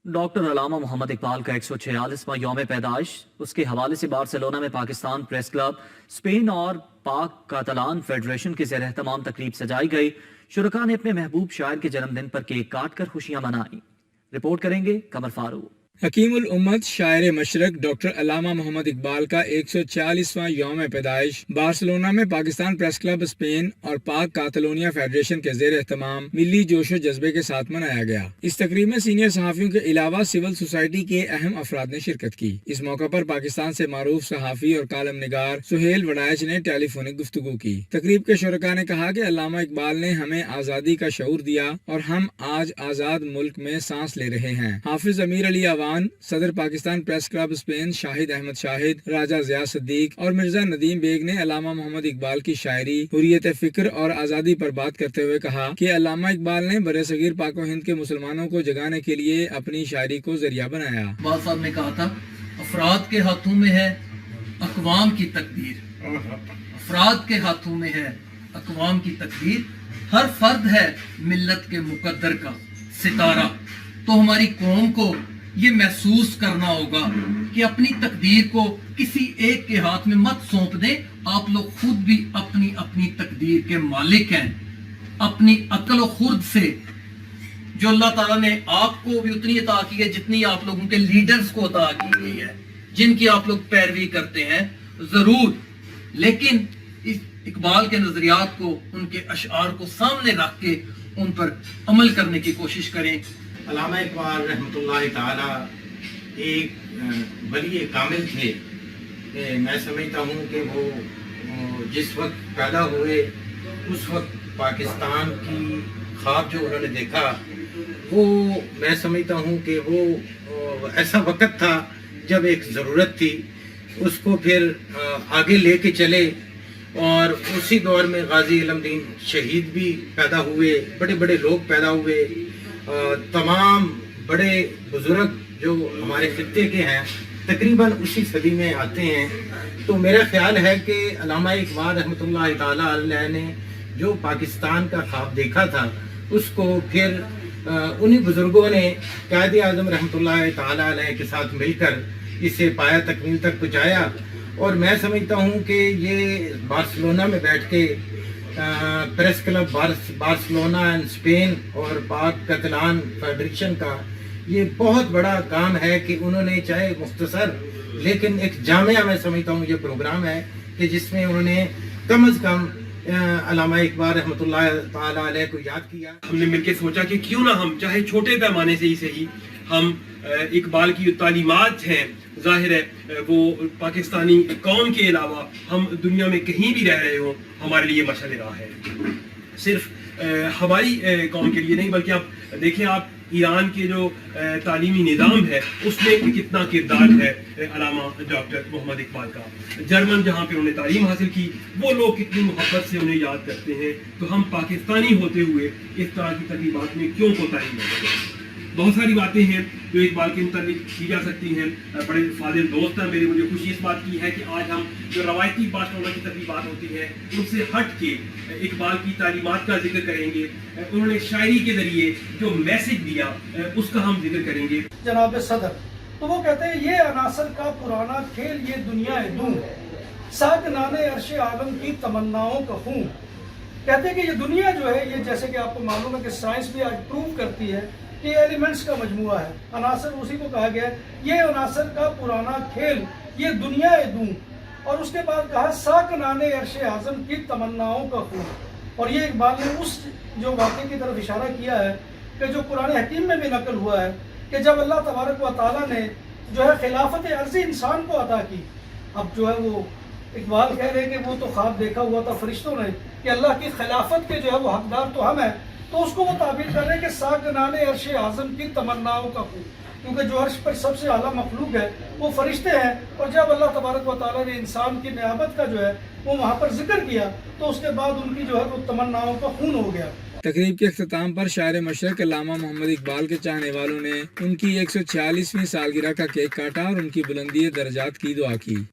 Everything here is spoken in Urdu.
ڈاکٹر علامہ محمد اقبال کا 146واں یوم پیدائش، اس کے حوالے سے بارسلونا میں پاکستان پریس کلب، اسپین اور پاک کاتالان فیڈریشن کے زیر اہتمام تقریب سجائی گئی۔ شرکاء نے اپنے محبوب شاعر کے جنم دن پر کیک کاٹ کر خوشیاں منائیں۔ رپورٹ کریں گے قمر فاروق۔ حکیم الامت شاعر مشرق ڈاکٹر علامہ محمد اقبال کا 146واں یوم پیدائش بارسلونا میں پاکستان پریس کلب، اسپین اور پاک کاتالونیا فیڈریشن کے زیر اہتمام ملی جوش و جذبے کے ساتھ منایا گیا۔ اس تقریب میں سینئر صحافیوں کے علاوہ سول سوسائٹی کے اہم افراد نے شرکت کی۔ اس موقع پر پاکستان سے معروف صحافی اور کالم نگار سہیل وڑائچ نے ٹیلی فونک گفتگو کی۔ تقریب کے شرکاء نے کہا کہ علامہ اقبال نے ہمیں آزادی کا شعور دیا اور ہم آج آزاد ملک میں سانس لے رہے ہیں۔ حافظ امیر علی عوان، صدر پاکستان پریس کلب اسپین شاہد احمد شاہد، راجہ ضیاء صدیق اور مرزا ندیم بیگ نے علامہ محمد اقبال کی شاعری، حریت فکر اور آزادی پر بات کرتے ہوئے کہا کہ علامہ اقبال نے برصغیر پاک و ہند کے مسلمانوں کو جگانے کے لیے اپنی شاعری کو ذریعہ بنایا۔ اقبال صاحب نے کہا تھا، افراد کے ہاتھوں میں ہے اقوام کی تقدیر، افراد کے ہاتھوں میں ہے اقوام کی تقدیر، ہر فرد ہے ملت کے مقدر کا ستارہ۔ تو ہماری قوم کو یہ محسوس کرنا ہوگا کہ اپنی تقدیر کو کسی ایک کے ہاتھ میں مت سونپ دیں، آپ لوگ خود بھی اپنی اپنی تقدیر کے مالک ہیں۔ اپنی عقل و خرد سے جو اللہ تعالیٰ نے آپ کو بھی اتنی عطا کی ہے جتنی آپ لوگوں کے لیڈرز کو عطا کی گئی ہے، جن کی آپ لوگ پیروی کرتے ہیں ضرور، لیکن اس اقبال کے نظریات کو، ان کے اشعار کو سامنے رکھ کے ان پر عمل کرنے کی کوشش کریں۔ علامہ اقبال رحمۃ اللہ تعالی ایک ولی کامل تھے۔ میں سمجھتا ہوں کہ وہ جس وقت پیدا ہوئے اس وقت پاکستان کی خواب جو انہوں نے دیکھا، وہ میں سمجھتا ہوں کہ وہ ایسا وقت تھا جب ایک ضرورت تھی، اس کو پھر آگے لے کے چلے، اور اسی دور میں غازی علم دین شہید بھی پیدا ہوئے، بڑے بڑے لوگ پیدا ہوئے، تمام بڑے بزرگ جو ہمارے خطے کے ہیں تقریباً اسی صدی میں آتے ہیں۔ تو میرا خیال ہے کہ علامہ اقبال رحمۃ اللہ تعالیٰ علیہ نے جو پاکستان کا خواب دیکھا تھا، اس کو پھر انہی بزرگوں نے قائد اعظم رحمۃ اللہ تعالیٰ علیہ کے ساتھ مل کر اسے پایا تکمیل تک پہنچایا۔ اور میں سمجھتا ہوں کہ یہ بارسلونا میں بیٹھ کے پریس کلب بارسلونا اسپین اور پاک کاتالان فیڈریشن کا یہ بہت بڑا کام ہے کہ انہوں نے چاہے مختصر لیکن ایک جامعہ، میں سمجھتا ہوں یہ پروگرام ہے کہ جس میں انہوں نے کم از کم علامہ اقبال رحمۃ اللہ تعالیٰ علیہ کو یاد کیا۔ ہم نے مل کے سوچا کہ کیوں نہ ہم چاہے چھوٹے پیمانے سے ہی صحیح، ہم اقبال کی تعلیمات ہیں، ظاہر ہے وہ پاکستانی قوم کے علاوہ ہم دنیا میں کہیں بھی رہ رہے ہوں، ہمارے لیے مشعل راہ ہے۔ صرف ہماری قوم کے لیے نہیں، بلکہ آپ دیکھیں، آپ ایران کے جو تعلیمی نظام ہے اس میں کتنا کردار ہے علامہ ڈاکٹر محمد اقبال کا۔ جرمن جہاں پہ انہوں نے تعلیم حاصل کی، وہ لوگ کتنی محبت سے انہیں یاد کرتے ہیں، تو ہم پاکستانی ہوتے ہوئے اس طرح کی تقریبات میں کیوں کوتاہی کرتے ہیں؟ بہت ساری باتیں ہیں جو اقبال کے متعلق کی جا سکتی ہیں۔ بڑے فاضل دوست ہیں میرے، مجھے خوشی اس بات کی ہے کہ آج ہم جو روایتی بارسلونا کی تقریبات ہوتی ہیں ان سے ہٹ کے اقبال کی تعلیمات کا ذکر کریں گے، انہوں نے شاعری کے ذریعے جو میسج دیا اس کا ہم ذکر کریں گے۔ جناب صدر تو وہ کہتے ہیں، یہ عناصر کا پرانا کھیل، یہ دنیا ہے دوں، ساکنان عرش عالم کی تمناؤں کا خون۔ کہتے ہیں کہ یہ دنیا جو ہے، یہ جیسے کہ آپ کو معلوم ہے کہ سائنس بھی آج پروو کرتی ہے کہ یہ ایلیمنٹس کا مجموعہ ہے، عناصر اسی کو کہا گیا ہے، یہ عناصر کا پرانا کھیل، یہ دنیا ہے دوں، اور اس کے بعد کہا ساکنان عرش اعظم کی تمناؤں کا خون۔ اور یہ اقبال نے اس جو واقعے کی طرف اشارہ کیا ہے کہ جو قرآن حکیم میں بھی نقل ہوا ہے کہ جب اللہ تبارک و تعالیٰ نے جو ہے خلافت عرضی انسان کو عطا کی، اب جو ہے وہ اقبال کہہ رہے کہ وہ تو خواب دیکھا ہوا تھا فرشتوں نے کہ اللہ کی خلافت کے جو ہے وہ حقدار تو ہم ہیں، تو اس کو وہ تعبیر کر رہے ہیں کہ ساکنان عرش اعظم کی تمناؤں کا خون، کیونکہ جو عرش پر سب سے اعلیٰ مخلوق ہے وہ فرشتے ہیں، اور جب اللہ تبارک و تعالیٰ نے انسان کی نعمت کا جو ہے وہ وہاں پر ذکر کیا تو اس کے بعد ان کی جو ہے وہ تمناؤں کا خون ہو گیا۔ تقریب کے اختتام پر شاعر مشرق علامہ محمد اقبال کے چاہنے والوں نے ان کی 146ویں سالگرہ کا کیک کاٹا اور ان کی بلندی درجات کی دعا کی۔